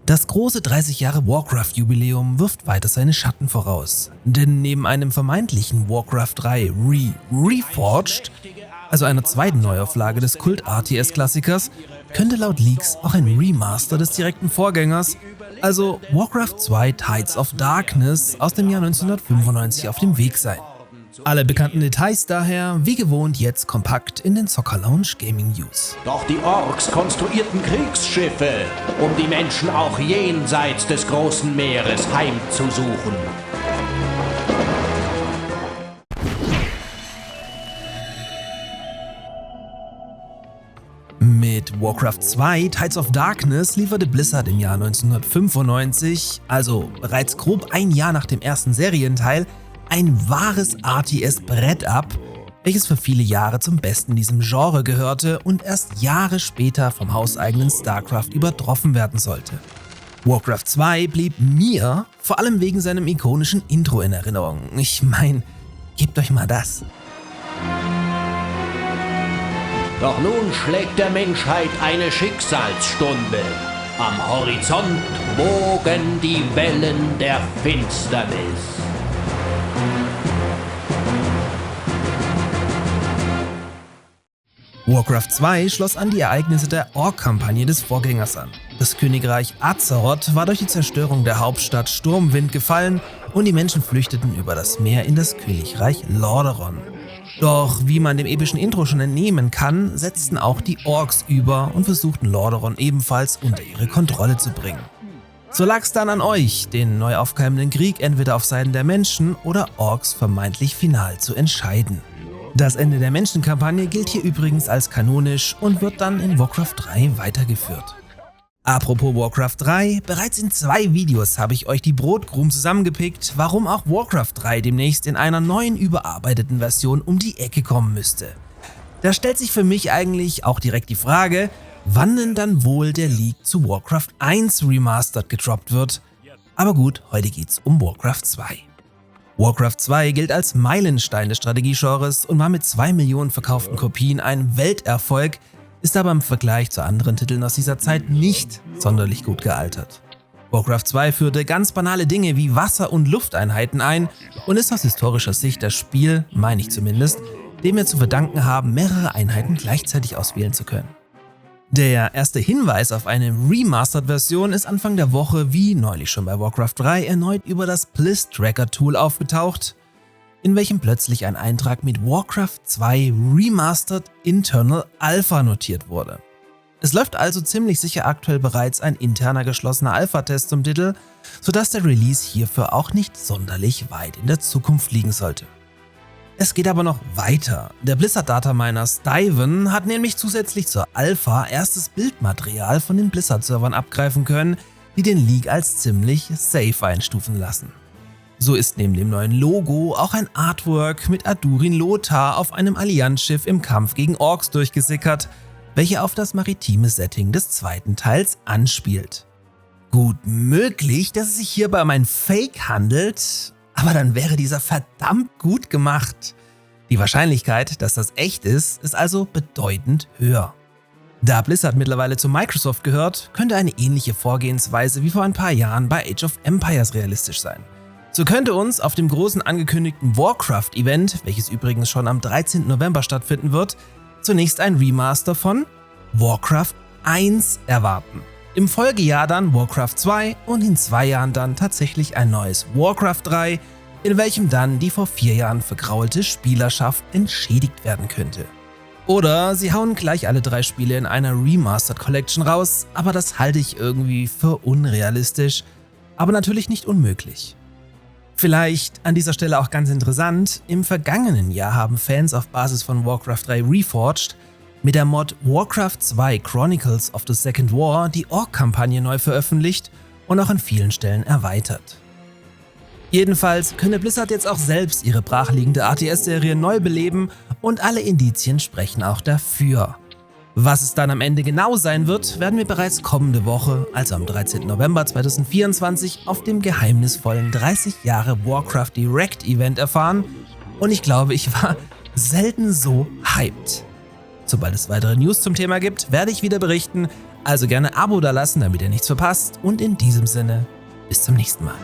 Das große 30 Jahre Warcraft-Jubiläum wirft weiter seine Schatten voraus. Denn neben einem vermeintlichen Warcraft 3 Reforged, also einer zweiten Neuauflage des Kult-RTS-Klassikers, könnte laut Leaks auch ein Remaster des direkten Vorgängers, also Warcraft 2 Tides of Darkness aus dem Jahr 1995 auf dem Weg sein. Alle bekannten Details daher, wie gewohnt, jetzt kompakt in den Zocker Lounge Gaming News. Doch die Orks konstruierten Kriegsschiffe, um die Menschen auch jenseits des großen Meeres heimzusuchen. Mit Warcraft 2 Tides of Darkness lieferte Blizzard im Jahr 1995, also bereits grob ein Jahr nach dem ersten Serienteil, ein wahres RTS-Brett ab, welches für viele Jahre zum Besten in diesem Genre gehörte und erst Jahre später vom hauseigenen StarCraft übertroffen werden sollte. Warcraft 2 blieb mir vor allem wegen seinem ikonischen Intro in Erinnerung. Ich meine, gebt euch mal das. Doch nun schlägt der Menschheit eine Schicksalsstunde. Am Horizont wogen die Wellen der Finsternis. Warcraft 2 schloss an die Ereignisse der Ork-Kampagne des Vorgängers an. Das Königreich Azeroth war durch die Zerstörung der Hauptstadt Sturmwind gefallen und die Menschen flüchteten über das Meer in das Königreich Lordaeron. Doch wie man dem epischen Intro schon entnehmen kann, setzten auch die Orks über und versuchten Lordaeron ebenfalls unter ihre Kontrolle zu bringen. So lag es dann an euch, den neu aufkeimenden Krieg entweder auf Seiten der Menschen oder Orks vermeintlich final zu entscheiden. Das Ende der Menschenkampagne gilt hier übrigens als kanonisch und wird dann in Warcraft 3 weitergeführt. Apropos Warcraft 3, bereits in 2 Videos habe ich euch die Brotkrumen zusammengepickt, warum auch Warcraft 3 demnächst in einer neuen überarbeiteten Version um die Ecke kommen müsste. Da stellt sich für mich eigentlich auch direkt die Frage, wann denn dann wohl der Leak zu Warcraft 1 Remastered gedroppt wird. Aber gut, heute geht's um Warcraft 2. Warcraft 2 gilt als Meilenstein des Strategiegenres und war mit 2 Millionen verkauften Kopien ein Welterfolg, ist aber im Vergleich zu anderen Titeln aus dieser Zeit nicht sonderlich gut gealtert. Warcraft 2 führte ganz banale Dinge wie Wasser- und Lufteinheiten ein und ist aus historischer Sicht das Spiel, meine ich zumindest, dem wir zu verdanken haben, mehrere Einheiten gleichzeitig auswählen zu können. Der erste Hinweis auf eine Remastered-Version ist Anfang der Woche, wie neulich schon bei Warcraft 3, erneut über das Bliss-Tracker-Tool aufgetaucht, in welchem plötzlich ein Eintrag mit Warcraft 2 Remastered Internal Alpha notiert wurde. Es läuft also ziemlich sicher aktuell bereits ein interner geschlossener Alpha-Test zum Titel, sodass der Release hierfür auch nicht sonderlich weit in der Zukunft liegen sollte. Es geht aber noch weiter. Der Blizzard-Dataminer Styven hat nämlich zusätzlich zur Alpha erstes Bildmaterial von den Blizzard-Servern abgreifen können, die den Leak als ziemlich safe einstufen lassen. So ist neben dem neuen Logo auch ein Artwork mit Adurin Lothar auf einem Allianzschiff im Kampf gegen Orks durchgesickert, welche auf das maritime Setting des zweiten Teils anspielt. Gut möglich, dass es sich hierbei um ein Fake handelt, aber dann wäre dieser verdammt gut gemacht. Die Wahrscheinlichkeit, dass das echt ist also bedeutend höher. Da Blizzard mittlerweile zu Microsoft gehört, könnte eine ähnliche Vorgehensweise wie vor ein paar Jahren bei Age of Empires realistisch sein. So könnte uns auf dem großen angekündigten Warcraft-Event, welches übrigens schon am 13. November stattfinden wird, zunächst ein Remaster von Warcraft 1 erwarten. Im Folgejahr dann Warcraft 2 und in 2 Jahren dann tatsächlich ein neues Warcraft 3, in welchem dann die vor 4 Jahren vergraulte Spielerschaft entschädigt werden könnte. Oder sie hauen gleich alle 3 Spiele in einer Remastered Collection raus, aber das halte ich irgendwie für unrealistisch, aber natürlich nicht unmöglich. Vielleicht an dieser Stelle auch ganz interessant, im vergangenen Jahr haben Fans auf Basis von Warcraft 3 Reforged mit der Mod Warcraft 2 Chronicles of the Second War die Ork-Kampagne neu veröffentlicht und auch an vielen Stellen erweitert. Jedenfalls könne Blizzard jetzt auch selbst ihre brachliegende RTS-Serie neu beleben und alle Indizien sprechen auch dafür. Was es dann am Ende genau sein wird, werden wir bereits kommende Woche, also am 13. November 2024, auf dem geheimnisvollen 30 Jahre Warcraft Direct Event erfahren und ich glaube, ich war selten so hyped. Sobald es weitere News zum Thema gibt, werde ich wieder berichten. Also gerne ein Abo dalassen, damit ihr nichts verpasst. Und in diesem Sinne, bis zum nächsten Mal.